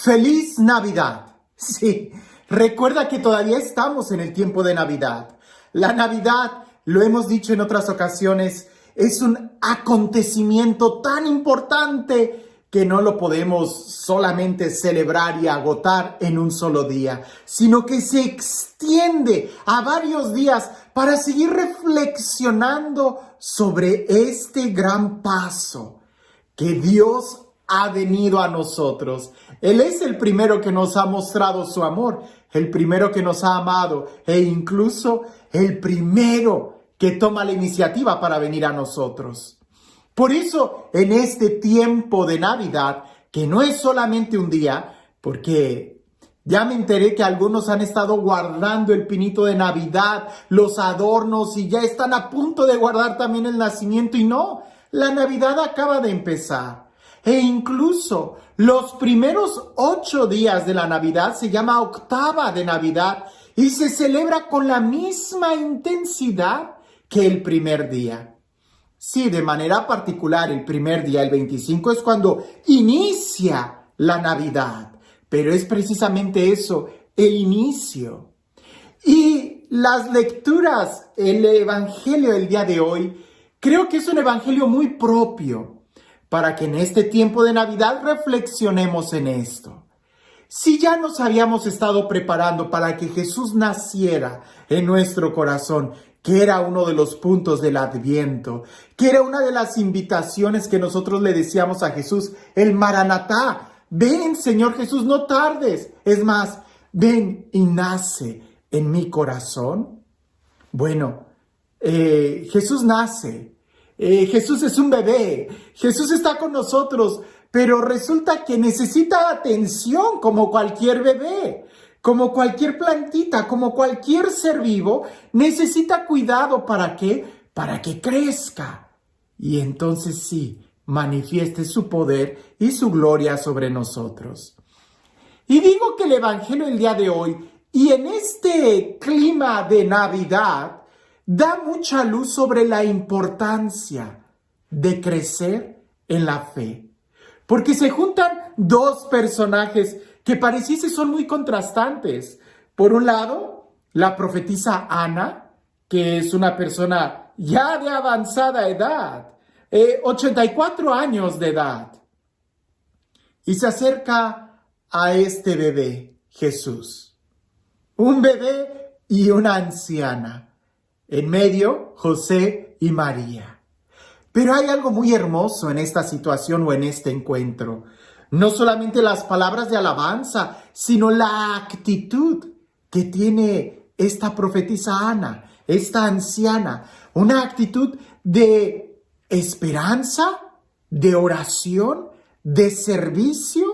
¡Feliz Navidad! Sí, recuerda que todavía estamos en el tiempo de Navidad. La Navidad, lo hemos dicho en otras ocasiones, es un acontecimiento tan importante que no lo podemos solamente celebrar y agotar en un solo día, sino que se extiende a varios días para seguir reflexionando sobre este gran paso que Dios ha venido a nosotros. Él es el primero que nos ha mostrado su amor, el primero que nos ha amado e incluso el primero que toma la iniciativa para venir a nosotros. Por eso, en este tiempo de Navidad, que no es solamente un día, porque ya me enteré que algunos han estado guardando el pinito de Navidad, los adornos y ya están a punto de guardar también el nacimiento y no, la Navidad acaba de empezar. E incluso los primeros 8 días de la Navidad se llama octava de Navidad y se celebra con la misma intensidad que el primer día. Sí, de manera particular, el primer día, el 25, es cuando inicia la Navidad. Pero es precisamente eso, el inicio. Y las lecturas, el Evangelio del día de hoy, creo que es un Evangelio muy propio para que en este tiempo de Navidad reflexionemos en esto. Si ya nos habíamos estado preparando para que Jesús naciera en nuestro corazón, que era uno de los puntos del Adviento, que era una de las invitaciones que nosotros le decíamos a Jesús, el Maranatá, ven Señor Jesús, no tardes, es más, ven y nace en mi corazón. Bueno, Jesús nace, Jesús es un bebé, Jesús está con nosotros, pero resulta que necesita atención como cualquier bebé. Como cualquier plantita, como cualquier ser vivo, necesita cuidado. ¿Para qué? Para que crezca. Y entonces sí, manifieste su poder y su gloria sobre nosotros. Y digo que el Evangelio del día de hoy, y en este clima de Navidad, da mucha luz sobre la importancia de crecer en la fe. Porque se juntan dos personajes que pareciese son muy contrastantes. Por un lado, la profetisa Ana, que es una persona ya de avanzada edad, 84 años de edad, y se acerca a este bebé, Jesús. Un bebé y una anciana. En medio, José y María. Pero hay algo muy hermoso en esta situación o en este encuentro. No solamente las palabras de alabanza, sino la actitud que tiene esta profetisa Ana, esta anciana. Una actitud de esperanza, de oración, de servicio,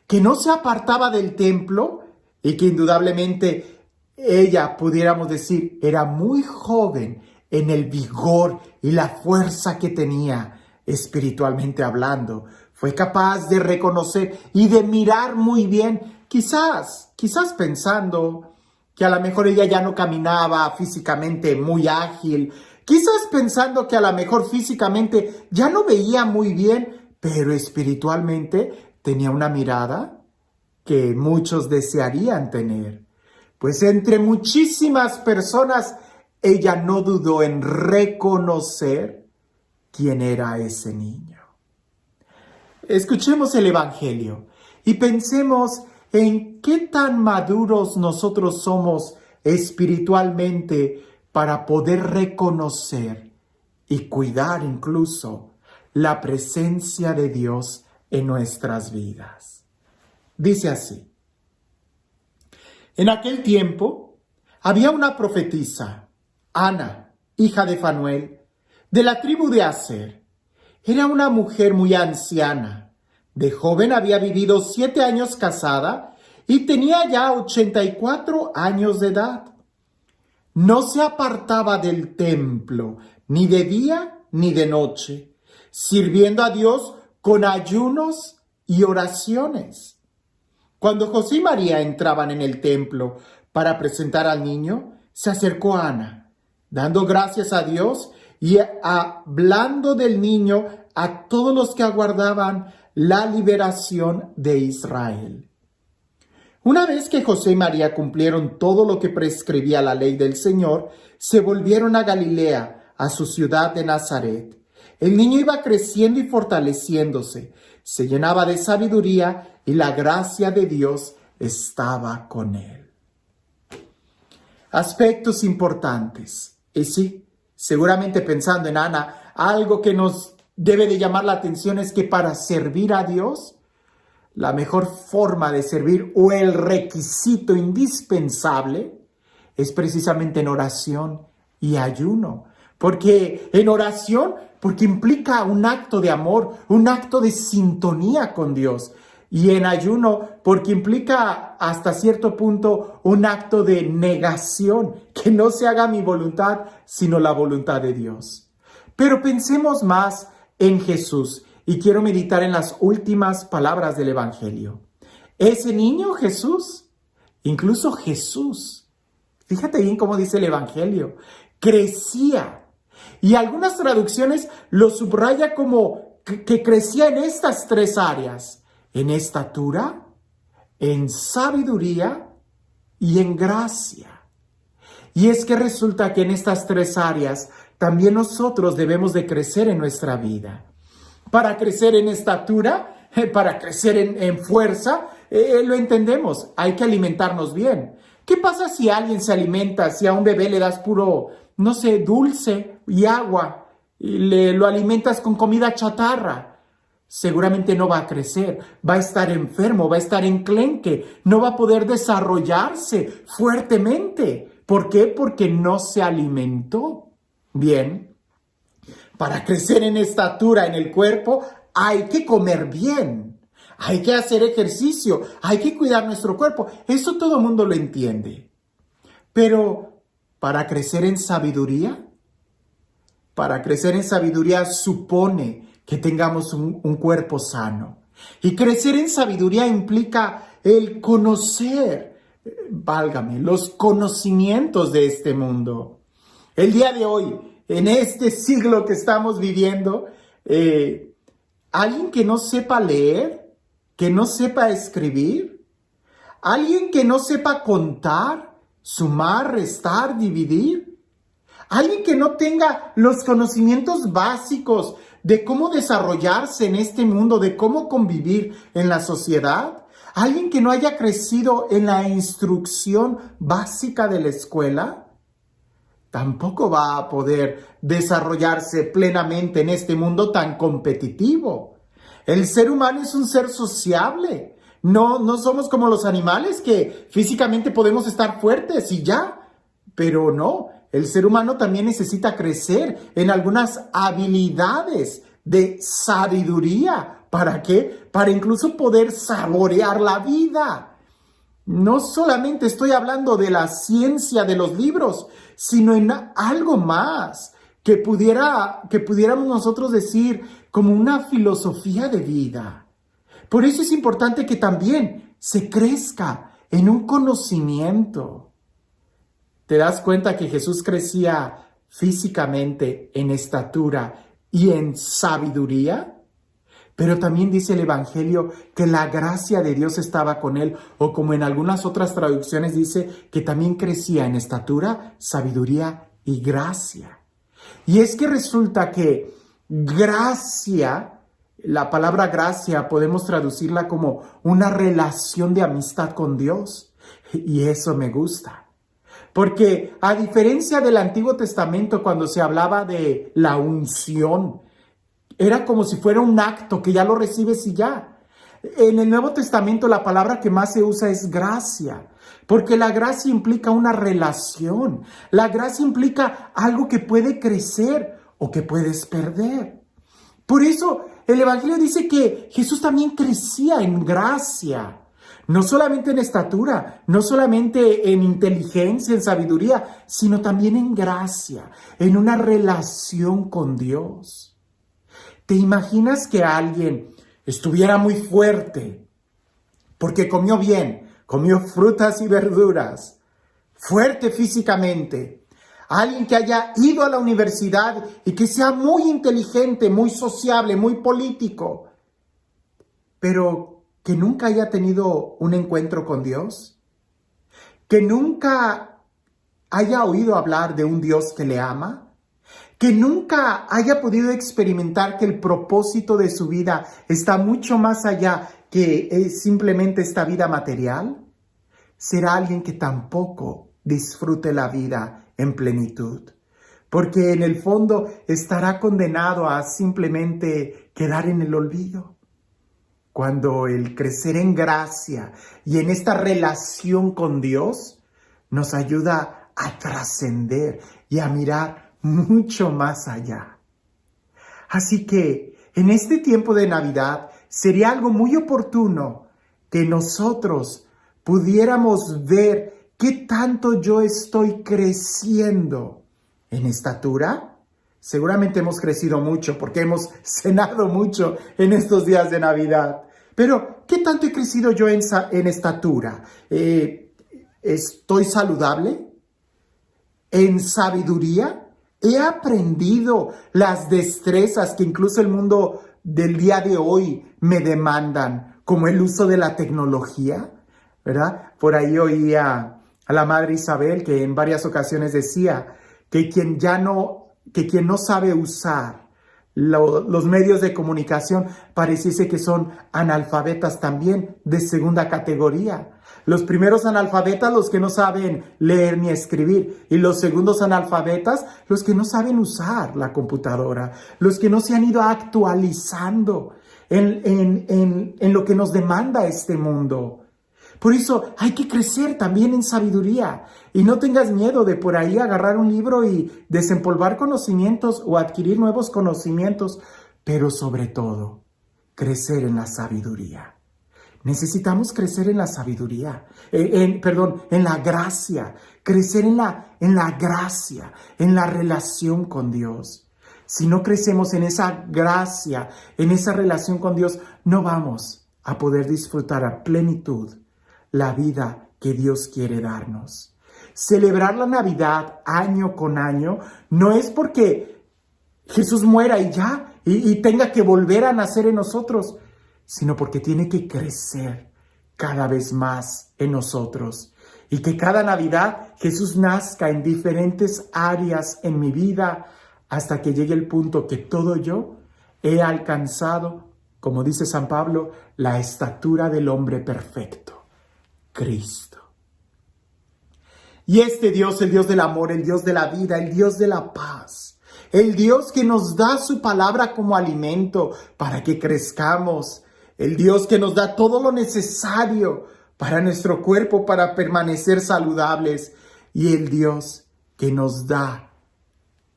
que no se apartaba del templo y que indudablemente ella, pudiéramos decir, era muy joven en el vigor y la fuerza que tenía espiritualmente hablando. Fue capaz de reconocer y de mirar muy bien, quizás pensando que a lo mejor ella ya no caminaba físicamente muy ágil, quizás pensando que a lo mejor físicamente ya no veía muy bien, pero espiritualmente tenía una mirada que muchos desearían tener. Pues entre muchísimas personas, ella no dudó en reconocer quién era ese niño. Escuchemos el Evangelio y pensemos en qué tan maduros nosotros somos espiritualmente para poder reconocer y cuidar incluso la presencia de Dios en nuestras vidas. Dice así: en aquel tiempo había una profetisa, Ana, hija de Fanuel, de la tribu de Aser. Era una mujer muy anciana. De joven había vivido 7 años casada y tenía ya 84 años de edad. No se apartaba del templo, ni de día ni de noche, sirviendo a Dios con ayunos y oraciones. Cuando José y María entraban en el templo para presentar al niño, se acercó a Ana, dando gracias a Dios y hablando del niño a todos los que aguardaban la liberación de Israel. Una vez que José y María cumplieron todo lo que prescribía la ley del Señor, se volvieron a Galilea, a su ciudad de Nazaret. El niño iba creciendo y fortaleciéndose, se llenaba de sabiduría y la gracia de Dios estaba con él. Aspectos importantes. Y sí, seguramente pensando en Ana, algo que nos debe de llamar la atención es que para servir a Dios, la mejor forma de servir o el requisito indispensable es precisamente en oración y ayuno. Porque en oración, porque implica un acto de amor, un acto de sintonía con Dios. Y en ayuno, porque implica hasta cierto punto un acto de negación, que no se haga mi voluntad, sino la voluntad de Dios. Pero pensemos más en Jesús. Y quiero meditar en las últimas palabras del Evangelio. Ese niño Jesús, incluso Jesús, fíjate bien cómo dice el Evangelio, crecía. Y algunas traducciones lo subraya como que crecía en estas tres áreas: en estatura, en sabiduría y en gracia. Y es que resulta que en estas tres áreas también nosotros debemos de crecer en nuestra vida. Para crecer en estatura, para crecer en fuerza, lo entendemos, hay que alimentarnos bien. ¿Qué pasa si alguien se alimenta, si a un bebé le das puro, no sé, dulce y agua, y lo alimentas con comida chatarra? Seguramente no va a crecer, va a estar enfermo, va a estar enclenque, no va a poder desarrollarse fuertemente. ¿Por qué? Porque no se alimentó bien. Para crecer en estatura en el cuerpo hay que comer bien, hay que hacer ejercicio, hay que cuidar nuestro cuerpo. Eso todo el mundo lo entiende. Pero para crecer en sabiduría supone que tengamos un cuerpo sano. Y crecer en sabiduría implica el conocer, válgame, los conocimientos de este mundo. El día de hoy, en este siglo que estamos viviendo, alguien que no sepa leer, que no sepa escribir, alguien que no sepa contar, sumar, restar, dividir, alguien que no tenga los conocimientos básicos de cómo desarrollarse en este mundo, de cómo convivir en la sociedad, alguien que no haya crecido en la instrucción básica de la escuela, tampoco va a poder desarrollarse plenamente en este mundo tan competitivo. El ser humano es un ser sociable. No somos como los animales que físicamente podemos estar fuertes y ya. Pero no, el ser humano también necesita crecer en algunas habilidades de sabiduría. ¿Para qué? Para incluso poder saborear la vida. No solamente estoy hablando de la ciencia de los libros, sino en algo más que pudiéramos nosotros decir como una filosofía de vida. Por eso es importante que también se crezca en un conocimiento. ¿Te das cuenta que Jesús crecía físicamente en estatura y en sabiduría? Pero también dice el Evangelio que la gracia de Dios estaba con él, o como en algunas otras traducciones dice que también crecía en estatura, sabiduría y gracia. Y es que resulta que gracia, la palabra gracia podemos traducirla como una relación de amistad con Dios. Y eso me gusta. Porque a diferencia del Antiguo Testamento, cuando se hablaba de la unción, era como si fuera un acto que ya lo recibes y ya. En el Nuevo Testamento la palabra que más se usa es gracia, porque la gracia implica una relación. La gracia implica algo que puede crecer o que puedes perder. Por eso el Evangelio dice que Jesús también crecía en gracia, no solamente en estatura, no solamente en inteligencia, en sabiduría, sino también en gracia, en una relación con Dios. ¿Te imaginas que alguien estuviera muy fuerte porque comió bien, comió frutas y verduras, fuerte físicamente? Alguien que haya ido a la universidad y que sea muy inteligente, muy sociable, muy político, pero que nunca haya tenido un encuentro con Dios? ¿Que nunca haya oído hablar de un Dios que le ama? ¿Que nunca haya podido experimentar que el propósito de su vida está mucho más allá que simplemente esta vida material? Será alguien que tampoco disfrute la vida en plenitud, porque en el fondo estará condenado a simplemente quedar en el olvido. Cuando el crecer en gracia y en esta relación con Dios nos ayuda a trascender y a mirar mucho más allá. Así que en este tiempo de Navidad sería algo muy oportuno que nosotros pudiéramos ver qué tanto yo estoy creciendo en estatura. Seguramente hemos crecido mucho porque hemos cenado mucho en estos días de Navidad. Pero, ¿qué tanto he crecido yo en estatura? ¿Estoy saludable? ¿En sabiduría? ¿He aprendido las destrezas que incluso el mundo del día de hoy me demandan, como el uso de la tecnología? ¿Verdad? Por ahí oía a la Madre Isabel que en varias ocasiones decía que quien no sabe usar los medios de comunicación pareciese que son analfabetas también de segunda categoría. Los primeros analfabetas, los que no saben leer ni escribir, y los segundos analfabetas, los que no saben usar la computadora, los que no se han ido actualizando en lo que nos demanda este mundo. Por eso hay que crecer también en sabiduría y no tengas miedo de por ahí agarrar un libro y desempolvar conocimientos o adquirir nuevos conocimientos, pero sobre todo, crecer en la sabiduría. Necesitamos crecer en la sabiduría, en la gracia, crecer en la gracia, en la relación con Dios. Si no crecemos en esa gracia, en esa relación con Dios, no vamos a poder disfrutar a plenitud la vida que Dios quiere darnos. Celebrar la Navidad año con año no es porque Jesús muera y ya, y tenga que volver a nacer en nosotros, sino porque tiene que crecer cada vez más en nosotros. Y que cada Navidad Jesús nazca en diferentes áreas en mi vida hasta que llegue el punto que todo yo he alcanzado, como dice San Pablo, la estatura del hombre perfecto, Cristo. Y este Dios, el Dios del amor, el Dios de la vida, el Dios de la paz, el Dios que nos da su palabra como alimento para que crezcamos, el Dios que nos da todo lo necesario para nuestro cuerpo, para permanecer saludables, y el Dios que nos da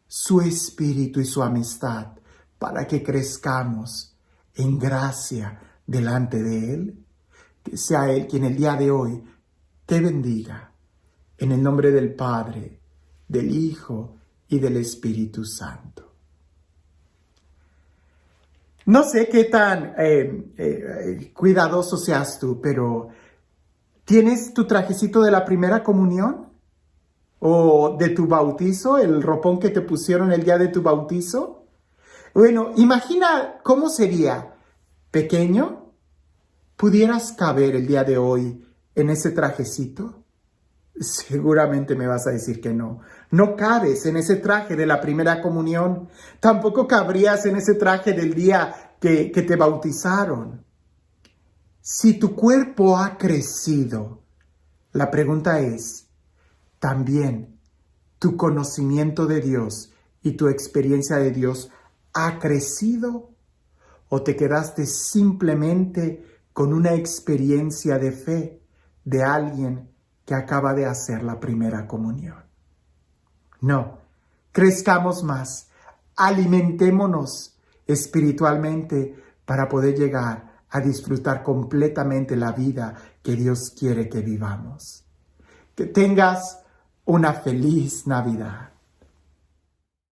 su espíritu y su amistad para que crezcamos en gracia delante de Él. Que sea Él quien el día de hoy te bendiga. En el nombre del Padre, del Hijo y del Espíritu Santo. No sé qué tan cuidadoso seas tú, pero ¿tienes tu trajecito de la primera comunión? ¿O de tu bautizo, el ropón que te pusieron el día de tu bautizo? Bueno, imagina cómo sería. ¿Pequeño? ¿Pudieras caber el día de hoy en ese trajecito? Seguramente me vas a decir que no. No cabes en ese traje de la primera comunión. Tampoco cabrías en ese traje del día que te bautizaron. Si tu cuerpo ha crecido, la pregunta es, ¿también tu conocimiento de Dios y tu experiencia de Dios ha crecido? ¿O te quedaste simplemente con una experiencia de fe de alguien que acaba de hacer la primera comunión? No, crezcamos más, alimentémonos espiritualmente para poder llegar a disfrutar completamente la vida que Dios quiere que vivamos. Que tengas una feliz Navidad.